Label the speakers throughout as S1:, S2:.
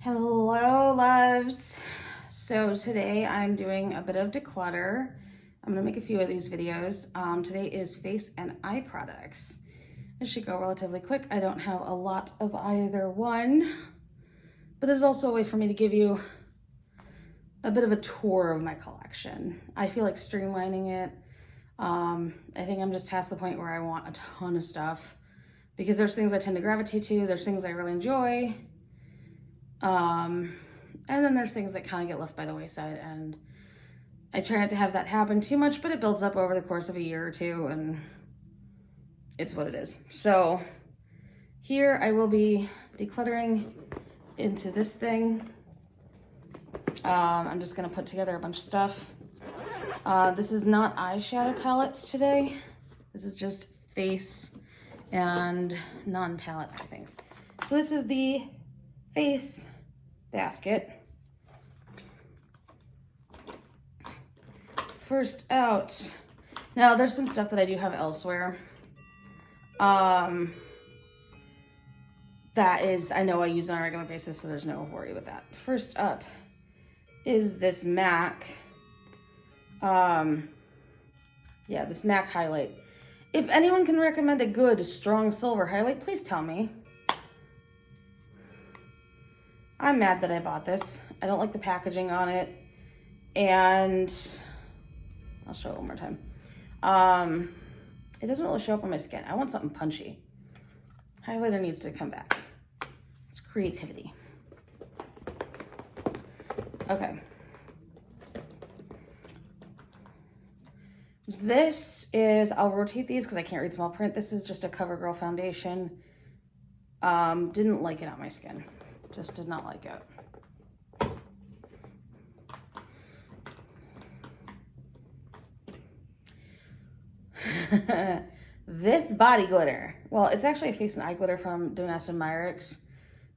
S1: Hello, loves. So today I'm doing a bit of declutter. I'm gonna make a few of these videos. Today is face and eye products. This should go relatively quick. I don't have a lot of either one, but this is also a way for me to give you a bit of a tour of my collection. I feel like streamlining it. I think I'm just past the point where I want a ton of stuff because there's things I tend to gravitate to. There's things I really enjoy. And then there's things that kind of get left by the wayside, and I try not to have that happen too much, but it builds up over the course of a year or two, and it's what it is. So here I will be decluttering into this thing. I'm just gonna put together a bunch of stuff. This is not eyeshadow palettes today. This is just face and non-palette things. So this is the face basket. First out, now there's some stuff that I do have elsewhere. That is, I know I use it on a regular basis, so there's no worry with that. First up is this MAC. This MAC highlight. If anyone can recommend a good, strong silver highlight, please tell me. I'm mad that I bought this. I don't like the packaging on it. And I'll show it one more time. It doesn't really show up on my skin. I want something punchy. Highlighter needs to come back. It's creativity. Okay. This is, I'll rotate these because I can't read small print. This is just a CoverGirl foundation. Didn't like it on my skin. Just did not like it. This body glitter. Well, it's actually a face and eye glitter from Domestic Myricks,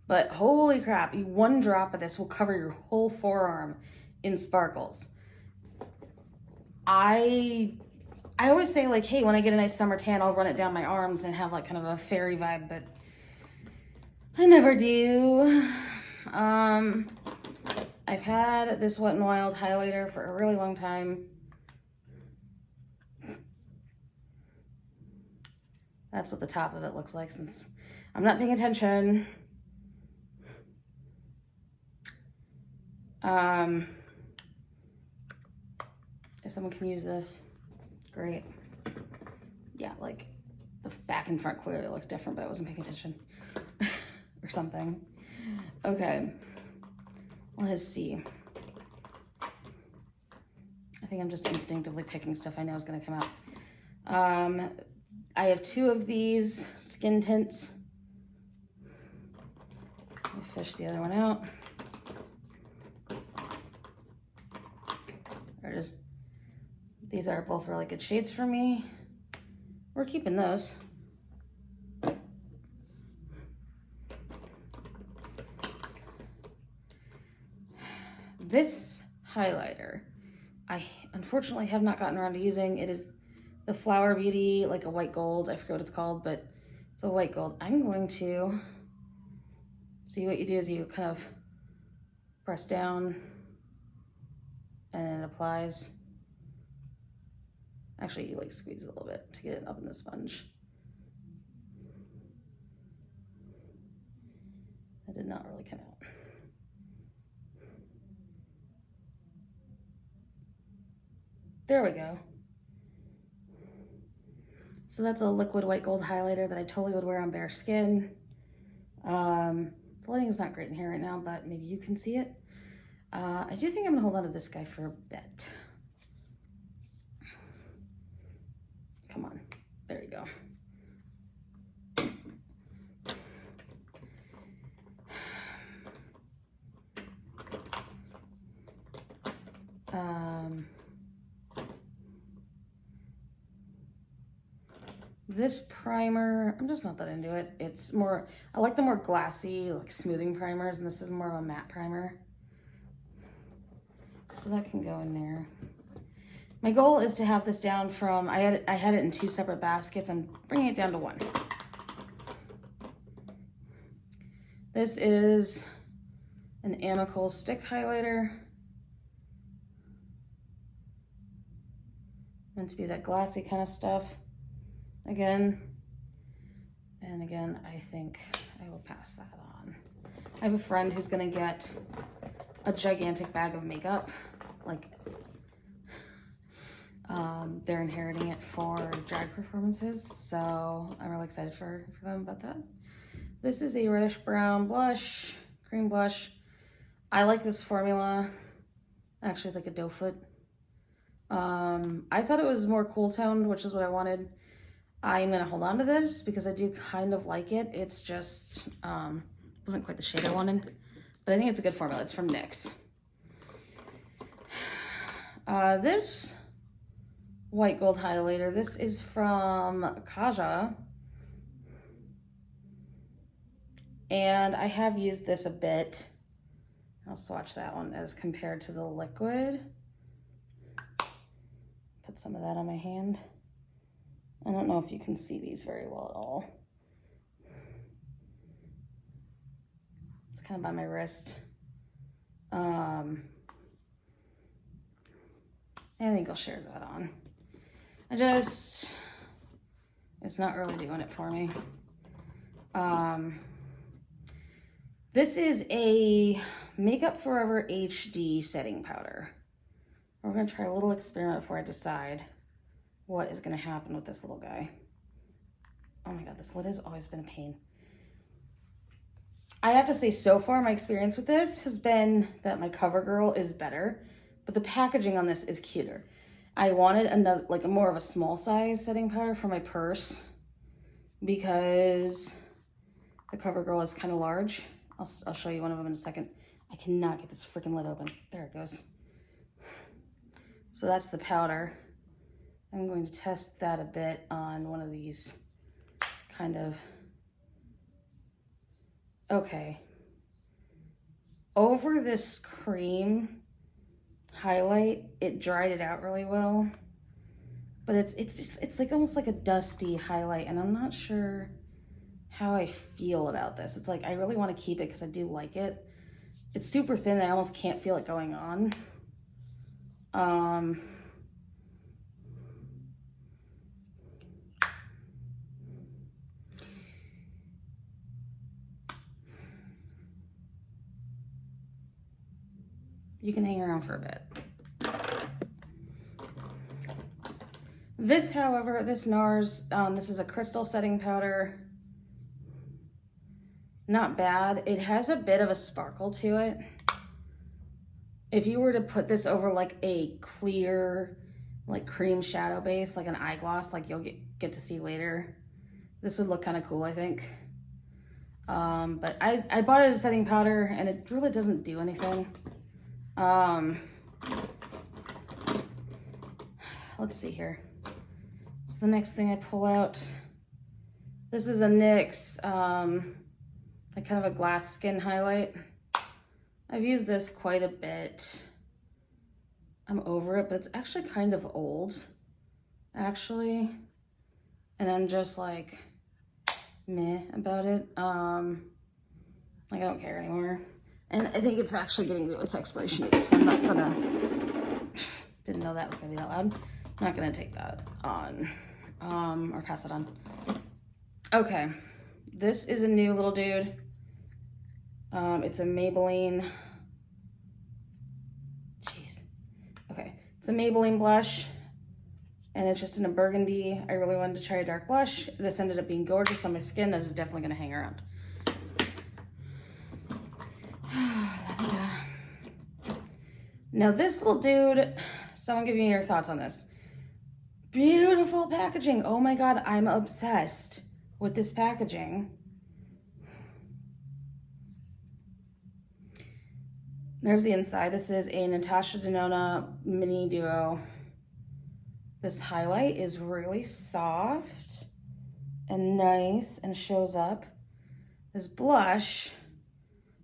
S1: but holy crap, one drop of this will cover your whole forearm in sparkles. I always say like, hey, when I get a nice summer tan, I'll run it down my arms and have like kind of a fairy vibe, but I never do. I've had this Wet n Wild highlighter for a really long time. That's what the top of it looks like since I'm not paying attention. If someone can use this, great. Yeah, like the back and front clearly look different, but I wasn't paying attention or something. Okay, let's see. I think I'm just instinctively picking stuff I know is gonna come out. I have two of these skin tints. Let me fish the other one out. There it is. These are both really good shades for me. We're keeping those. This highlighter, I unfortunately have not gotten around to using. It is the Flower Beauty, like a white gold. I forget what it's called, but it's a white gold. I'm going to see what you do is you kind of press down and it applies. Actually, you like squeeze a little bit to get it up in the sponge. That did not really come out. There we go. So that's a liquid white gold highlighter that I totally would wear on bare skin. The lighting is not great in here right now, but maybe you can see it. I do think I'm gonna hold on to this guy for a bit. Come on, there you go. This primer, I'm just not that into it. It's more, I like the more glassy, like smoothing primers, and this is more of a matte primer. So that can go in there. My goal is to have this down from, I had it in two separate baskets. I'm bringing it down to one. This is an Amical stick highlighter. Meant to be that glossy kind of stuff. Again, and again, I think I will pass that on. I have a friend who's gonna get a gigantic bag of makeup. Like, they're inheriting it for drag performances, so I'm really excited for them about that. This is a reddish brown blush, cream blush. I like this formula. Actually, it's like a doe foot. I thought it was more cool toned, which is what I wanted. I'm gonna hold on to this because I do kind of like it. It's just, wasn't quite the shade I wanted, but I think it's a good formula. It's from NYX. This white gold highlighter, this is from Kaja. And I have used this a bit. I'll swatch that one as compared to the liquid. Put some of that on my hand. I don't know if you can see these very well at all. It's kind of by my wrist. I think I'll share that on. It's not really doing it for me. This is a Makeup Forever HD setting powder. We're gonna try a little experiment before I decide what is gonna happen with this little guy. Oh my God, this lid has always been a pain. I have to say, so far my experience with this has been that my CoverGirl is better, but the packaging on this is cuter. I wanted another, like a more of a small size setting powder for my purse because the CoverGirl is kind of large. I'll show you one of them in a second. I cannot get this freaking lid open. There it goes. So that's the powder. I'm going to test that a bit on one of these kind of, okay. Over this cream highlight, it dried it out really well, but it's like almost like a dusty highlight, and I'm not sure how I feel about this. It's like I really want to keep it because I do like it. It's super thin, I almost can't feel it going on. You can hang around for a bit. This, however, this NARS, this is a crystal setting powder. Not bad. It has a bit of a sparkle to it. If you were to put this over like a clear, like cream shadow base, like an eye gloss, like you'll get to see later, this would look kind of cool, I think. But I bought it as a setting powder and it really doesn't do anything. Let's see here. So the next thing I pull out, this is a NYX, like kind of a glass skin highlight. I've used this quite a bit. I'm over it, but it's actually kind of old, actually. And I'm just like, meh about it. Like I don't care anymore. And I think it's actually getting to its expiration date, so I'm not gonna, didn't know that was gonna be that loud. I'm not gonna take that on, or pass it on. Okay, this is a new little dude. It's a Maybelline, jeez. Okay, it's a Maybelline blush, and it's just in a burgundy. I really wanted to try a dark blush. This ended up being gorgeous on my skin. This is definitely gonna hang around. Now this little dude, someone give me your thoughts on this. Beautiful packaging. Oh my God, I'm obsessed with this packaging. There's the inside. This is a Natasha Denona Mini Duo. This highlight is really soft and nice and shows up. This blush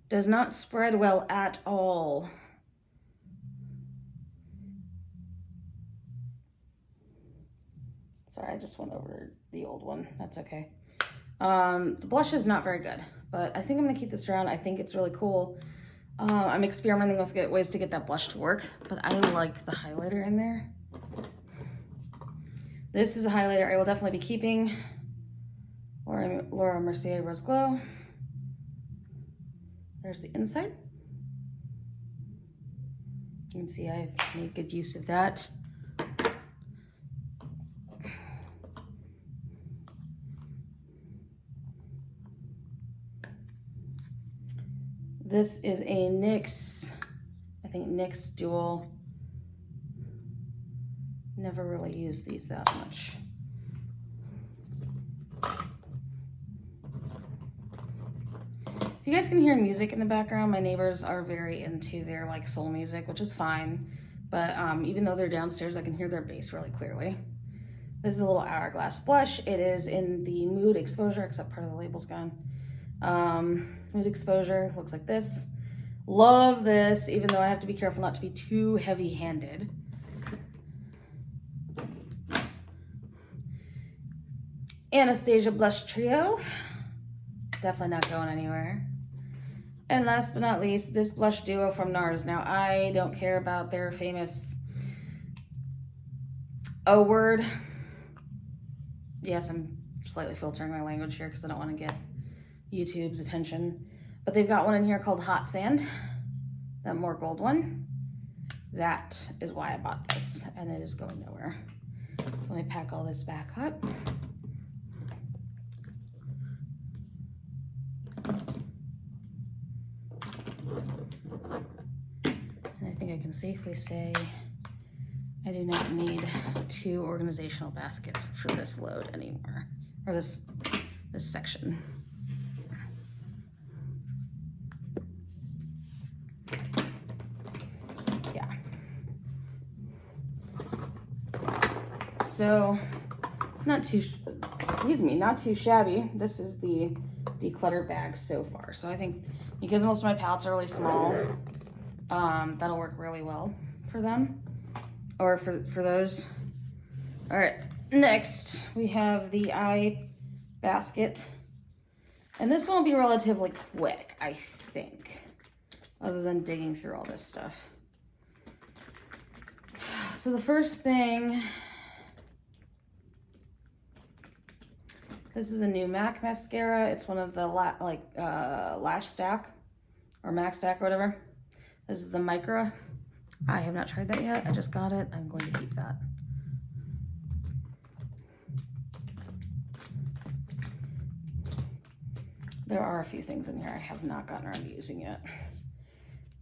S1: does not spread well at all. Sorry, I just went over the old one. That's okay. The blush is not very good, but I think I'm gonna keep this around. I think it's really cool. I'm experimenting with ways to get that blush to work, but I like the highlighter in there. This is a highlighter I will definitely be keeping. Laura Mercier Rose Glow. There's the inside. You can see I've made good use of that. This is a NYX, I think NYX Dual. Never really used these that much. If you guys can hear music in the background, my neighbors are very into their like soul music, which is fine. But even though they're downstairs, I can hear their bass really clearly. This is a little Hourglass blush. It is in the Mood Exposure, except part of the label's gone. Mood Exposure, looks like this. Love this, even though I have to be careful not to be too heavy-handed. Anastasia Blush Trio, definitely not going anywhere. And last but not least, this blush duo from NARS. Now, I don't care about their famous O word. Yes, I'm slightly filtering my language here because I don't want to get YouTube's attention. But they've got one in here called Hot Sand, that more gold one. That is why I bought this, and it is going nowhere. So let me pack all this back up. And I think I can safely say I do not need 2 organizational baskets for this load anymore, or this section. Yeah. So, not too shabby. This is the declutter bag so far. So I think because most of my palettes are really small, that'll work really well for them, or for those. All right, next we have the eye basket, and this one will be relatively quick, I think, other than digging through all this stuff. So the first thing, this is a new MAC mascara. It's one of the Lash Stack or Mac Stack or whatever. This is the Micra. I have not tried that yet. I just got it. I'm going to keep that. There are a few things in here I have not gotten around to using yet.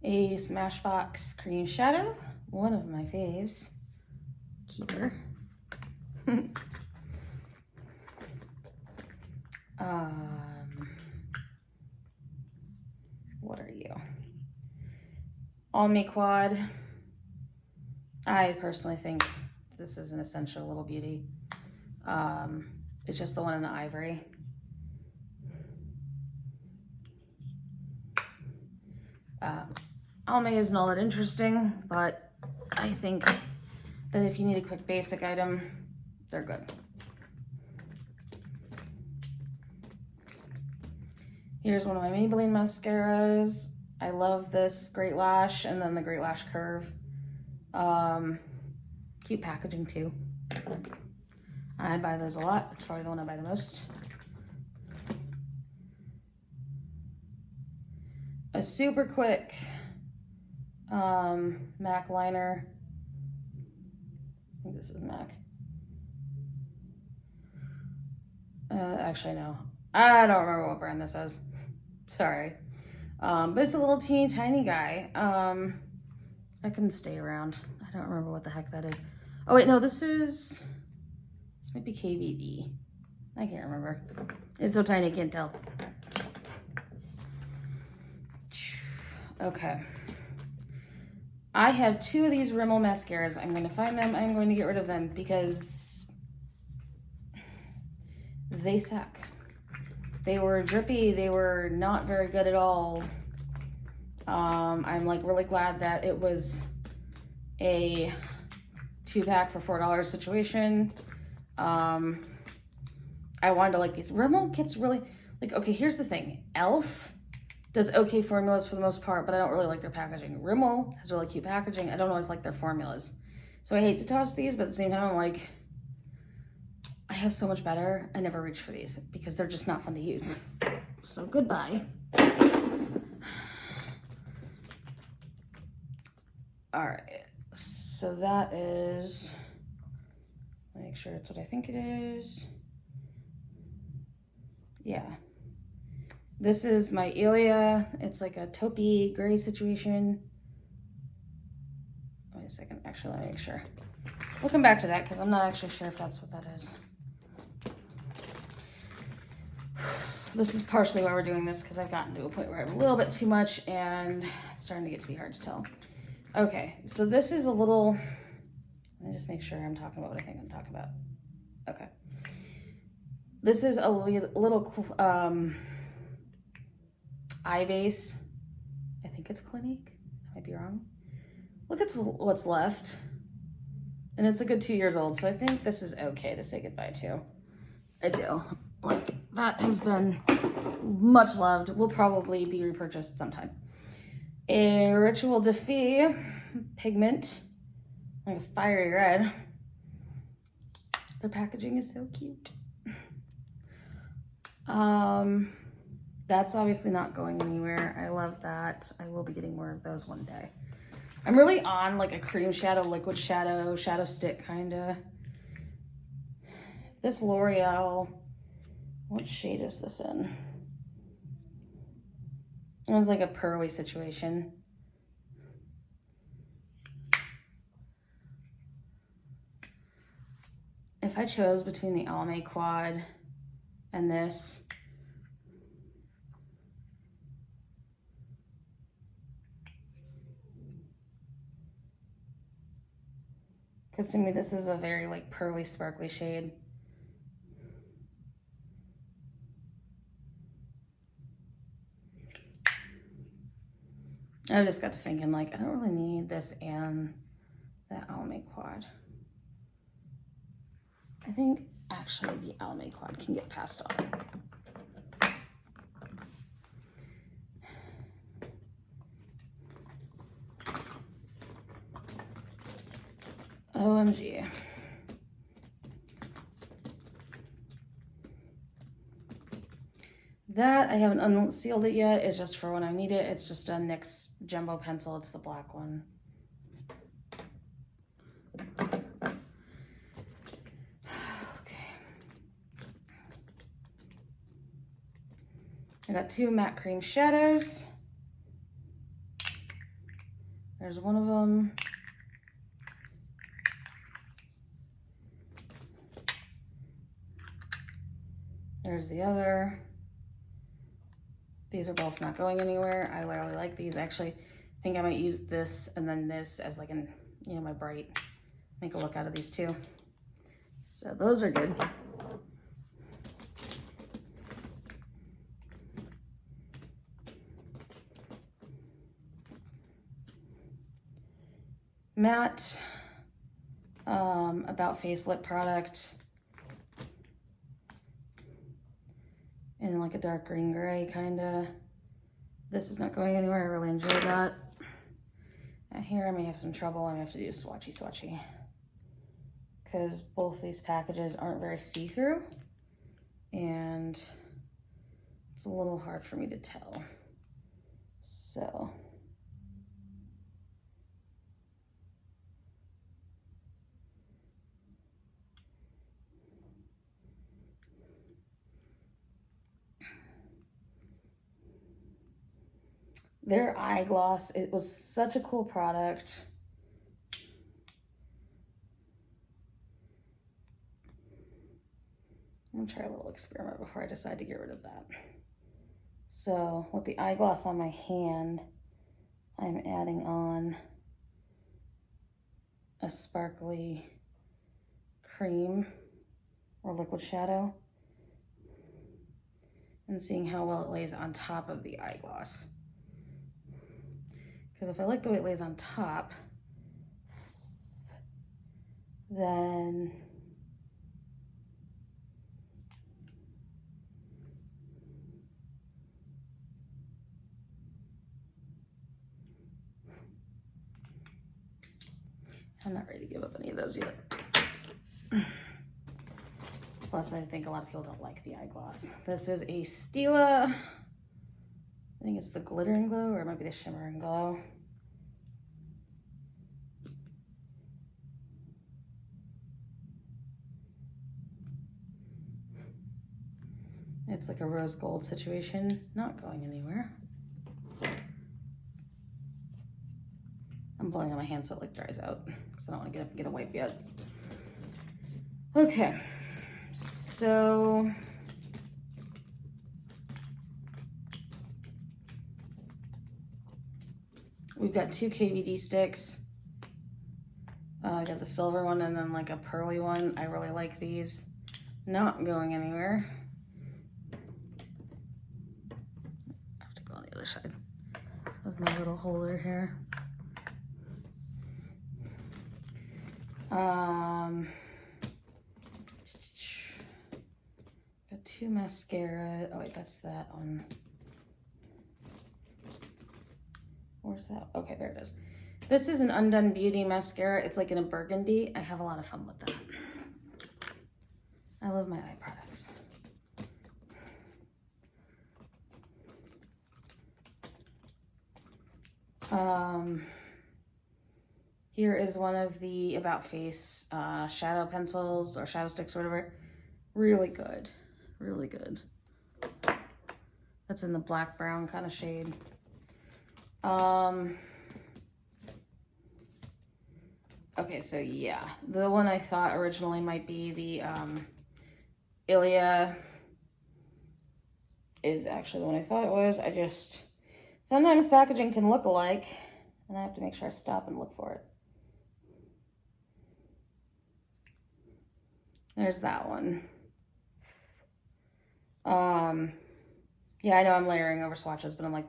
S1: A Smashbox Cream Shadow, one of my faves. Keeper. What are you? Almi Quad. I personally think this is an essential little beauty. It's just the one in the ivory. Almi isn't all that interesting, but I think that if you need a quick basic item, they're good. Here's one of my Maybelline mascaras. I love this Great Lash and then the Great Lash Curve. Cute packaging too. I buy those a lot. It's probably the one I buy the most. A super quick MAC liner. I think this is MAC. Actually, no. I don't remember what brand this is. Sorry. But it's a little teeny tiny guy. I couldn't stay around. I don't remember what the heck that is. Oh wait, no, this might be KVD. I can't remember. It's so tiny I can't tell. Okay. I have 2 of these Rimmel mascaras. I'm going to find them. I'm going to get rid of them because they suck. They were drippy. They were not very good at all. I'm like really glad that it was a 2-pack for $4 situation. I wanted to like these. Rimmel gets really, like, okay, here's the thing. e.l.f. does okay formulas for the most part, but I don't really like their packaging. Rimmel has really cute packaging. I don't always like their formulas. So I hate to toss these, but at the same time, I'm like, I have so much better. I never reach for these because they're just not fun to use. So goodbye. All right, so that is, let me make sure it's what I think it is. Yeah. This is my Elia. It's like a taupey gray situation. Wait a second, actually, let me make sure. We'll come back to that because I'm not actually sure if that's what that is. This is partially why we're doing this, because I've gotten to a point where I have a little bit too much and it's starting to get to be hard to tell. Okay, so this is a little, let me just make sure I'm talking about what I think I'm talking about. Okay. This is a little eye base. I think it's Clinique. I might be wrong. Look at what's left. And it's a good 2 years old, so I think this is okay to say goodbye to. I do. Like, that has been much loved. Will probably be repurchased sometime. A Ritual Defy pigment, like a fiery red. The packaging is so cute. That's obviously not going anywhere. I love that. I will be getting more of those one day. I'm really on like a cream shadow, liquid shadow, shadow stick kind of. This L'Oreal, what shade is this in? It was like a pearly situation. If I chose between the Almay Quad and this, because to me this is a very like pearly, sparkly shade. I just got to thinking, like, I don't really need this and that Almay Quad. I think actually the Almay Quad can get passed on. OMG. That, I haven't unsealed it yet. It's just for when I need it. It's just a NYX jumbo pencil. It's the black one. Okay. I got 2 matte cream shadows. There's one of them. There's the other. These are both not going anywhere. I really like these. Actually, I think I might use this and then this as like an, you know, my bright. Make a look out of these two. So those are good. Matte About Face lip product in like a dark green gray kind of. This is not going anywhere. I really enjoy that. And here I may have some trouble. I may have to do swatchy because both these packages aren't very see-through and it's a little hard for me to tell. So their eye gloss, it was such a cool product. I'm gonna try a little experiment before I decide to get rid of that. So with the eye gloss on my hand, I'm adding on a sparkly cream or liquid shadow and seeing how well it lays on top of the eye gloss. Because if I like the way it lays on top, then I'm not ready to give up any of those yet. Plus, I think a lot of people don't like the eye gloss. This is a Stila. I think it's the Glittering Glow, or it might be the Shimmering Glow. It's like a rose gold situation, not going anywhere. I'm blowing on my hand so it like dries out because I don't want to get a wipe yet. Okay, so we've got 2 KVD sticks. I got the silver one and then like a pearly one. I really like these. Not going anywhere. I have to go on the other side of my little holder here. Got 2 mascara. Oh wait, that's that one. Where's that? Okay, there it is. This is an Undone Beauty mascara. It's like in a burgundy. I have a lot of fun with that. I love my eye products. Here is one of the About Face shadow pencils or shadow sticks or whatever. Really good, really good. That's in the black brown kind of shade. Okay, so yeah, the one I thought originally might be the Ilia is actually the one I thought it was. I just, sometimes packaging can look alike, and I have to make sure I stop and look for it. There's that one. Yeah, I know I'm layering over swatches, but I'm like,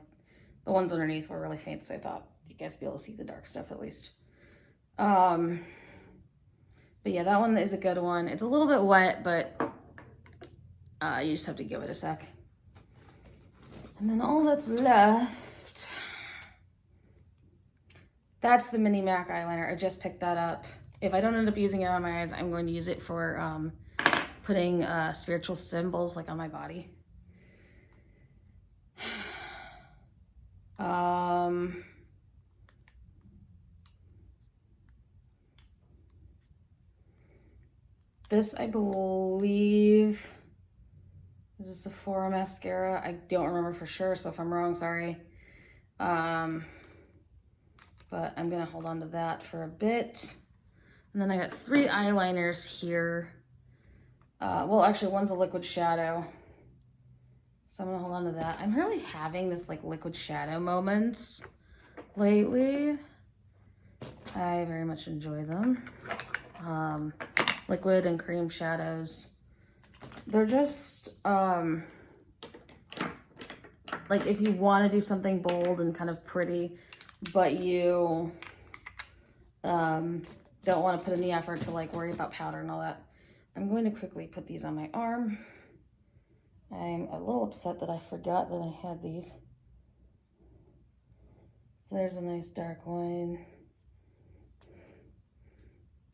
S1: the ones underneath were really faint, so I thought you guys would be able to see the dark stuff at least. But yeah, that one is a good one. It's a little bit wet, but you just have to give it a sec. And then all that's left, that's the Mini MAC eyeliner. I just picked that up. If I don't end up using it on my eyes, I'm going to use it for putting spiritual symbols like on my body. This, I believe, is a Sephora mascara. I don't remember for sure, so if I'm wrong, sorry. But I'm gonna hold on to that for a bit. And then I got 3 eyeliners here. Well, actually, one's a liquid shadow. So I'm gonna hold on to that. I'm really having this like liquid shadow moments lately. I very much enjoy them. Liquid and cream shadows. They're just, like if you want to do something bold and kind of pretty, but you don't want to put in the effort to like worry about powder and all that. I'm going to quickly put these on my arm. I'm a little upset that I forgot that I had these. So there's a nice dark one.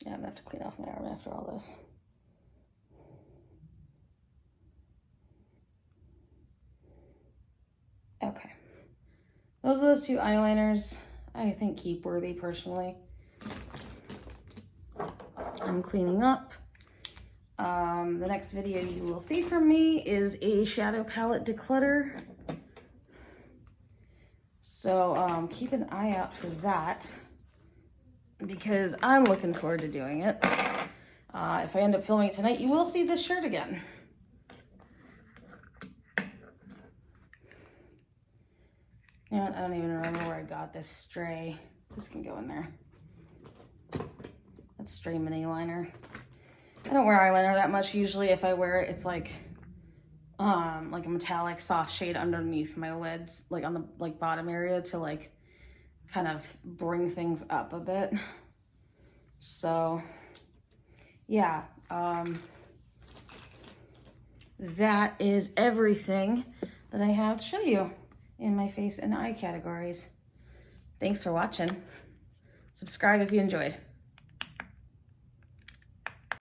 S1: Yeah, I'm gonna have to clean off my arm after all this. Okay. Those are those 2 eyeliners. I think keep worthy personally. I'm cleaning up. The next video you will see from me is a shadow palette declutter. So keep an eye out for that, because I'm looking forward to doing it. If I end up filming it tonight, you will see this shirt again. You know what? I don't even remember where I got this stray. This can go in there. That's stray mini liner. I don't wear eyeliner that much. Usually if I wear it, it's like a metallic soft shade underneath my lids, like on the like bottom area to like kind of bring things up a bit. So yeah, that is everything that I have to show you in my face and eye categories. Thanks for watching. Subscribe if you enjoyed.